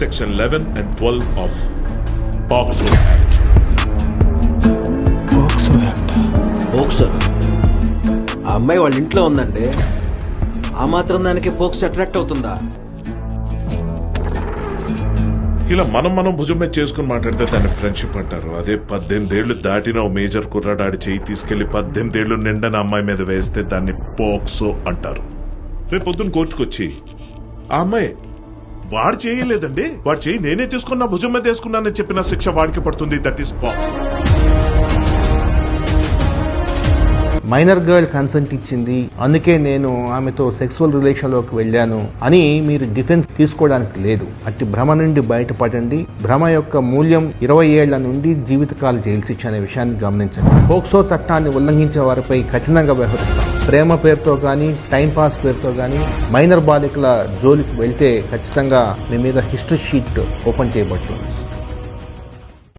Section 11 and 12 of POCSO Act. POCSO ఆ అమ్మాయి వాళ్ళ ఇంట్లో ఉందండి. ఆ మాత్రం దానికి పోక్సో అట్రాక్ట్ అవుతుందా? ఇలా మనం భుజం మీద చేసుకుని మాట్లాడితే దాన్ని ఫ్రెండ్షిప్ అంటారు. అదే 18 ఏళ్లు దాటిన ఓ మేజర్ కుర్రాడాడి చేయి తీసుకెళ్లి 18 ఏళ్లు నిండన అమ్మాయి మీద వేస్తే దాన్ని పోక్సో అంటారు. రేపు పొద్దున్న కోర్టుకొచ్చి ఆ అమ్మాయి వాడు చేయలేదండి, వాడు చేయి నేనే తీసుకున్నా భుజం మీద వేసుకున్నానని చెప్పిన శిక్ష వాడికి పడుతుంది. That is POCSO. Minor girl consent ఇచ్చింది, అందుకే నేను ఆమెతో సెక్సువల్ రిలేషన్ లోకి వెళ్ళాను అని మీరు డిఫెన్స్ తీసుకోవడానికి లేదు. అట్టి భ్రమ నుండి బయటపడండి. భ్రమ యొక్క మూల్యం 20 ఏళ్ల నుండి జీవితకాల జైలు శిక్ష అనే విషయాన్ని గమనించండి. పోక్సో చట్టాన్ని ఉల్లంఘించే వారిపై కఠినంగా వ్యవహరిస్తాం. ప్రేమ పేరుతో గానీ, టైంపాస్ పేరుతో గానీ మైనర్ బాలికల జోలికి వెళ్తే ఖచ్చితంగా మీ మీద హిస్టరీ షీట్ ఓపెన్ చేయబడుతుంది.